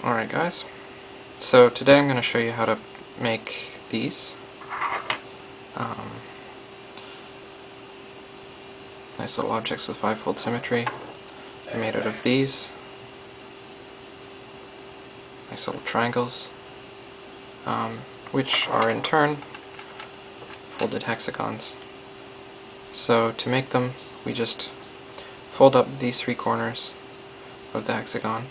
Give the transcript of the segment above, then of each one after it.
Alright guys, so today I'm going to show you how to make these. Nice little objects with fivefold symmetry. They're made out of these. Nice little triangles, which are in turn folded hexagons. So to make them, we just fold up these three corners of the hexagon.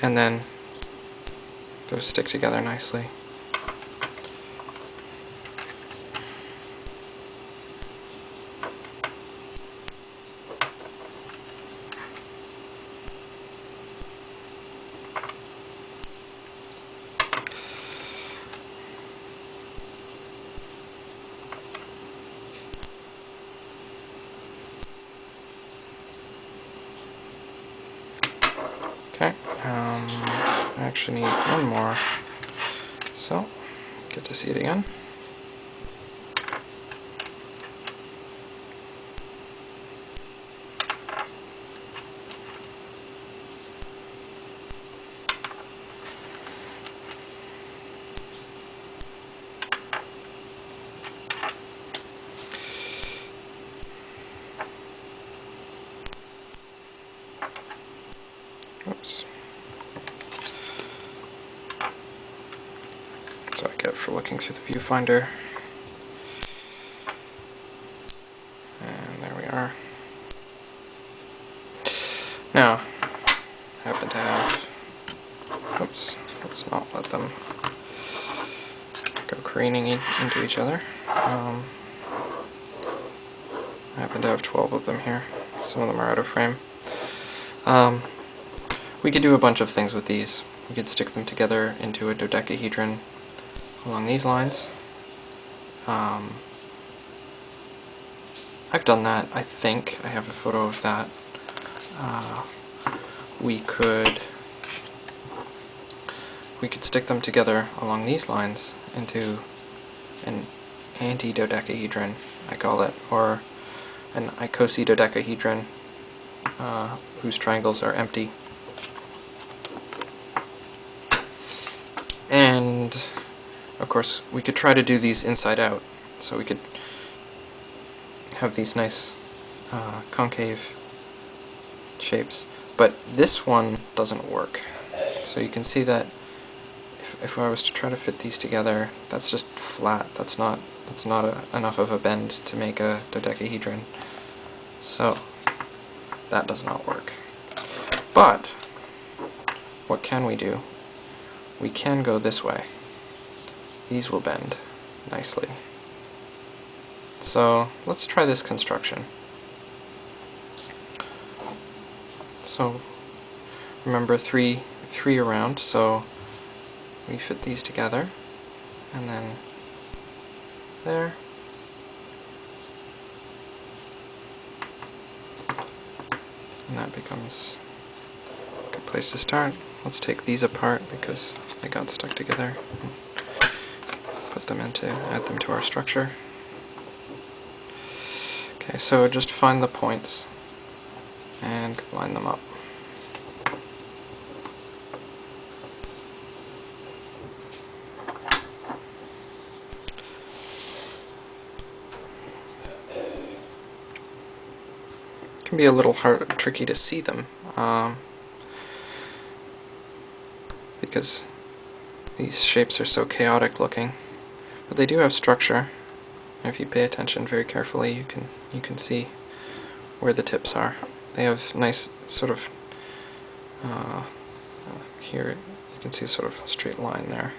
And then those stick together nicely. Okay, I actually need one more, so get to see it again. Oops. That's what I get for looking through the viewfinder. And there we are. Now, I happen to have, oops, let's not let them go careening into each other. I happen to have 12 of them here. Some of them are out of frame. We could do a bunch of things with these. We could stick them together into a dodecahedron along these lines. I've done that, I think. I have a photo of that. We could stick them together along these lines into an antidodecahedron, I call it, or an icosidodecahedron whose triangles are empty. And of course we could try to do these inside out, so we could have these nice concave shapes, but this one doesn't work. So you can see that if I was to try to fit these together, that's just flat. That's not enough of a bend to make a dodecahedron. So that does not work. But what can we do? We can go this way. These will bend nicely. So let's try this construction. So remember three around, so we fit these together, and then there. And that becomes a good place to start. Let's take these apart because they got stuck together. Put them add them to our structure. Okay, so just find the points and line them up. It can be a little tricky to see them because these shapes are so chaotic looking, but they do have structure. And if you pay attention very carefully, you can see where the tips are. They have nice sort of here you can see a sort of straight line there,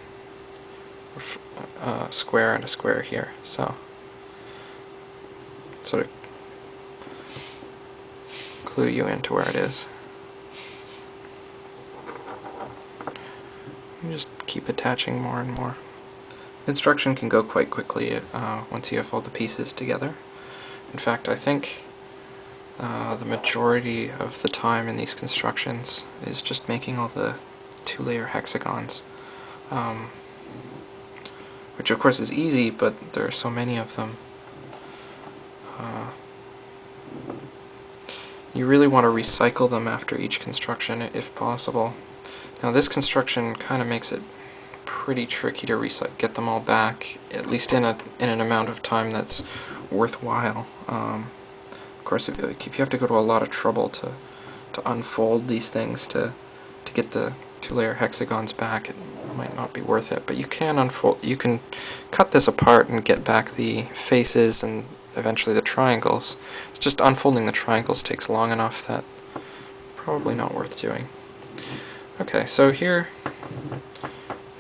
a square and a square here. So sort of clue you into where it is. You just keep attaching more and more. Construction can go quite quickly once you have all the pieces together. In fact, I think the majority of the time in these constructions is just making all the two-layer hexagons, which of course is easy, but there are so many of them you really want to recycle them after each construction if possible. Now this construction kind of makes it pretty tricky to get them all back, at least in an amount of time that's worthwhile. Of course, if you have to go to a lot of trouble to unfold these things to get the two-layer hexagons back, it might not be worth it. But you can cut this apart and get back the faces and eventually the triangles. It's just unfolding the triangles takes long enough that probably not worth doing. Okay, so here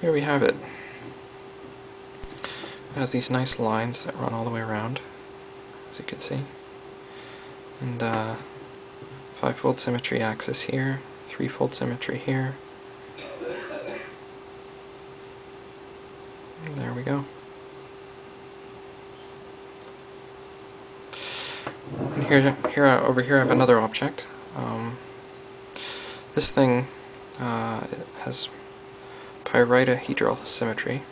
we have it. It has these nice lines that run all the way around, as you can see. And 5-fold symmetry axis here, 3-fold symmetry here. And there we go. And over here I have another object. This thing has pyritohedral symmetry.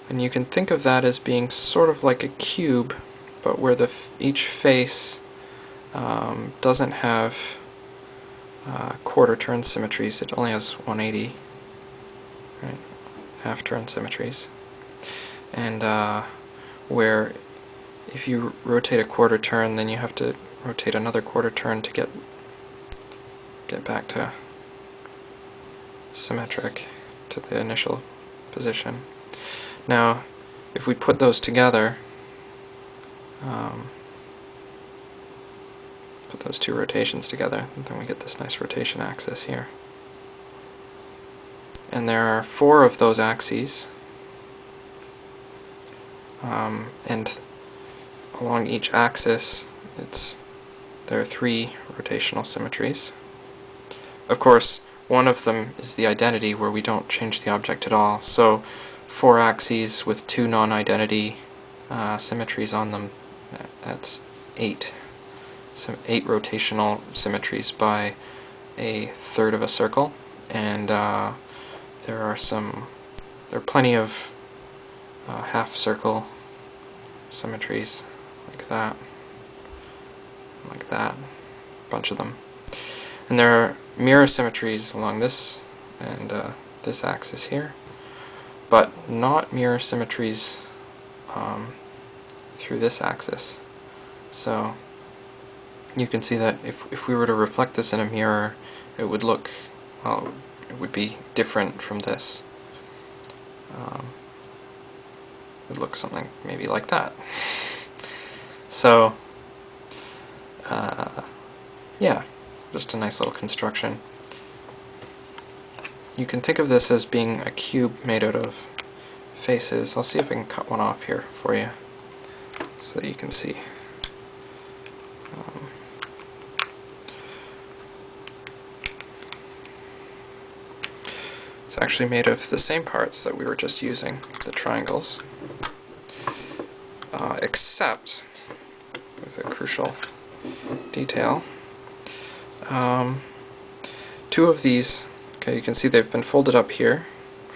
And you can think of that as being sort of like a cube, but where each face doesn't have quarter-turn symmetries. It only has 180, right? Half-turn symmetries. And where if you rotate a quarter turn, then you have to rotate another quarter turn to get back to symmetric to the initial position. Now, if we put those together, put those two rotations together, then we get this nice rotation axis here. And there are 4 of those axes, and along each axis there are 3 rotational symmetries. Of course, one of them is the identity, where we don't change the object at all. So 4 axes with 2 non-identity symmetries on them, that's 8 rotational symmetries by a third of a circle. And there are plenty of half circle symmetries like that, a bunch of them. And there are mirror symmetries along this and this axis here, but not mirror symmetries through this axis. So you can see that if we were to reflect this in a mirror, it would look, well, it would be different from this. It would look something maybe like that. So, yeah, just a nice little construction. You can think of this as being a cube made out of faces. I'll see if I can cut one off here for you so that you can see. It's actually made of the same parts that we were just using, the triangles, except with a crucial detail. 2 of these, okay, you can see they've been folded up here,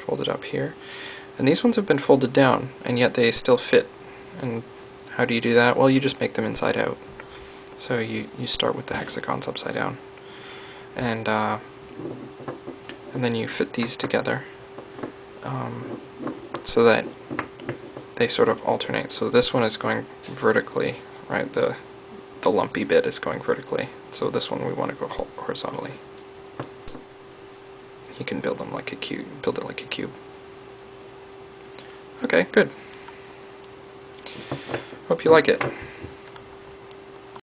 and these ones have been folded down, and yet they still fit. And how do you do that? Well, you just make them inside out. So you start with the hexagons upside down, and then you fit these together so that they sort of alternate. So this one is going vertically, right? The lumpy bit is going vertically. So this one we want to go horizontally. You can build them like a cube. Build it like a cube. Okay, good. Hope you like it.